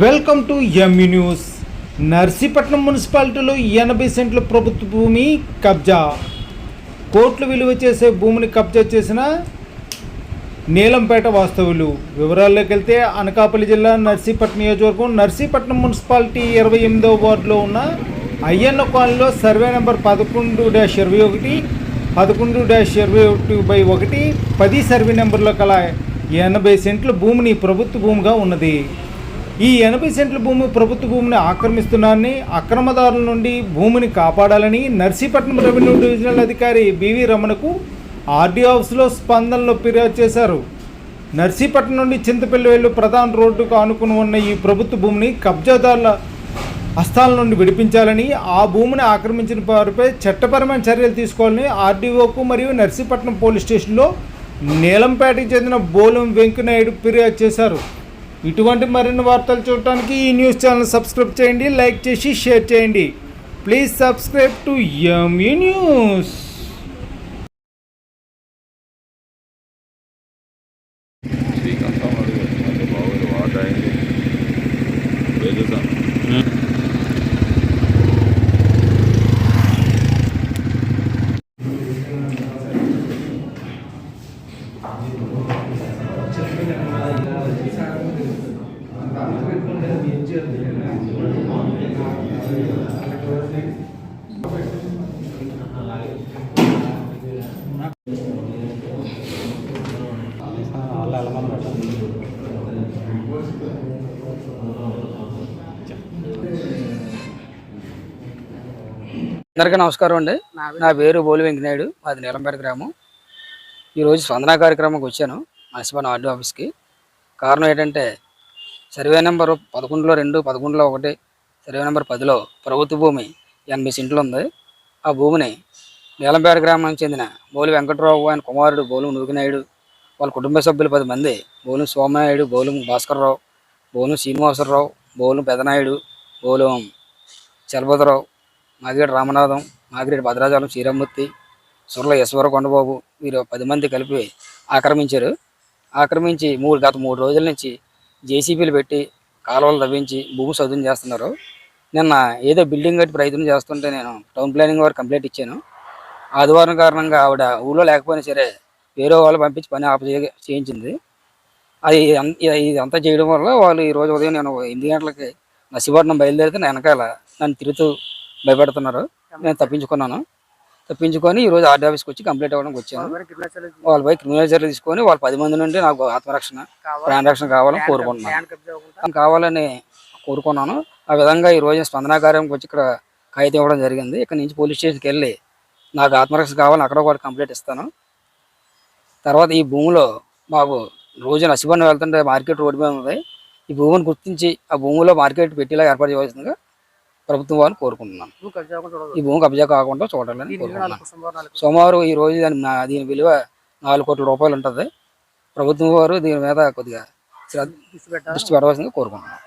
Welcome to ME News. Narsipatnam మున్సిపాలిటీలో 80 సెంట్ల ప్రభుత్వ భూమి కబ్జా. కోట్లు విలువ చేసే భూమిని కబ్జా చేసిన నీలంపేట వాస్తవులు. వివరాల్లోకి వెళ్తే అనకాపల్లి జిల్లా నర్సీపట్నం నియోజకవర్గం నర్సీపట్నం మున్సిపాలిటీ 28వ వార్డులో ఉన్న అయ్యన్న కాలనీలో సర్వే నెంబర్ 11-21, 11-21/1, 10 సర్వే నెంబర్లో కల 80 సెంట్ల భూమిని ప్రభుత్వ భూమిగా ఉన్నది. ఈ 80 సెంట్ల భూమి ప్రభుత్వ భూమిని ఆక్రమిస్తున్నారని, అక్రమదారుల నుండి భూమిని కాపాడాలని నర్సీపట్నం రెవెన్యూ డివిజనల్ అధికారి బివి రమణకు ఆర్డీఓ ఆఫీసులో స్పందనలో ఫిర్యాదు చేశారు. నర్సీపట్నం నుండి చింతపల్లి వెళ్ళు ప్రధాన రోడ్డుకు ఆనుకుని ఉన్న ఈ ప్రభుత్వ భూమిని కబ్జాదారుల హస్తాల నుండి విడిపించాలని, ఆ భూమిని ఆక్రమించిన వారిపై చట్టపరమైన చర్యలు తీసుకోవాలని ఆర్డీఓకు మరియు నర్సీపట్నం పోలీస్ స్టేషన్లో నీలంపేటకు చెందిన బోలం వెంకనాయుడు ఫిర్యాదు చేశారు. ఇటువంటి మరిన్ని వార్తలు చూడటానికి ఈ న్యూస్ ఛానల్ సబ్స్క్రైబ్ చేయండి, లైక్ చేసి షేర్ చేయండి. Please subscribe to ME News. అందరికీ నమస్కారం అండి. నా పేరు బోలి వెంకనాయుడు, మాది నీలంపేట గ్రామం. ఈరోజు స్పందన కార్యక్రమంకి వచ్చాను నర్సీపట్నం ఆర్డీఓ ఆఫీస్కి. కారణం ఏంటంటే సర్వే నెంబర్ 11-2, 11-1, సర్వే నెంబర్ 10లో ప్రభుత్వ భూమి 80 సెంట్లు ఉంది. ఆ భూమిని నీలంపేట గ్రామానికి చెందిన బోలి వెంకటరావు, ఆయన కుమారుడు బోలు నూకినాయుడు, వాళ్ళ కుటుంబ సభ్యులు 10 మంది, బోలు సోమనాయుడు, బోలు భాస్కర్రావు, బోలు శ్రీనివాసరావు, బోలు పెదనాయుడు, బోలు చలపతిరావు, మాగిరెడ్డి రామనాథం, మాగిరెడ్డి భద్రాచలం, శ్రీరామూర్తి, సుర్ల ఈశ్వర కొండబాబు, వీరు 10 మంది కలిపి ఆక్రమించారు. ఆక్రమించి గత 3 రోజుల నుంచి జేసీబీలు పెట్టి కాలువలు తవ్వించి భూమి సదును చేస్తున్నారు. నిన్న ఏదో బిల్డింగ్ కట్టి ప్రయత్నం చేస్తుంటే నేను టౌన్ ప్లానింగ్ వారు కంప్లైంట్ ఇచ్చాను. ఆదివారం కారణంగా ఆవిడ ఊళ్ళో లేకపోయినా సరే వేరే వాళ్ళు పంపించి పని చేయించింది. ఇదంతా చేయడం వల్ల వాళ్ళు ఈరోజు ఉదయం నేను 8 గంటలకి నర్సీపట్నం బయలుదేరితే నా వెనకాల నన్ను తిరుగుతూ భయపెడుతున్నారు. నేను తప్పించుకొని ఈరోజు ఆర్డీ ఆఫీస్కి వచ్చి కంప్లైంట్ అవ్వడానికి వచ్చాను. వాళ్ళపై క్రిమినల్ చర్యలు తీసుకొని వాళ్ళ 10 మంది నుండి నాకు ఆత్మరక్షణ, ప్రాణరక్షణ కావాలని కోరుకున్నాను. ఆ విధంగా ఈరోజు స్పందన కార్యానికి వచ్చి ఇక్కడ కాగితం ఇవ్వడం జరిగింది. ఇక్కడ నుంచి పోలీస్ స్టేషన్కి వెళ్ళి నాకు ఆత్మరక్షణ కావాలని అక్కడ కూడా కంప్లైంట్ ఇస్తాను. తర్వాత ఈ భూమిలో మాకు రోజు నర్సీపట్నం వెళ్తుంటే మార్కెట్ రోడ్డు మీద ఉంది. ఈ భూమిని గుర్తించి ఆ భూమిలో మార్కెట్ పెట్టేలా ఏర్పాటు చేయవలసిందిగా ప్రభుత్వం వారిని కోరుకుంటున్నాను. ఈ భూమి కబ్జా కాకుండా చూడాలని కోరుకుంటున్నాను. సోమవారం ఈ రోజు దీని విలువ 4 కోట్ల రూపాయలు ఉంటుంది. ప్రభుత్వం వారు దీని మీద కొద్దిగా దృష్టి పెట్టవలసిందిగా కోరుకుంటున్నాను.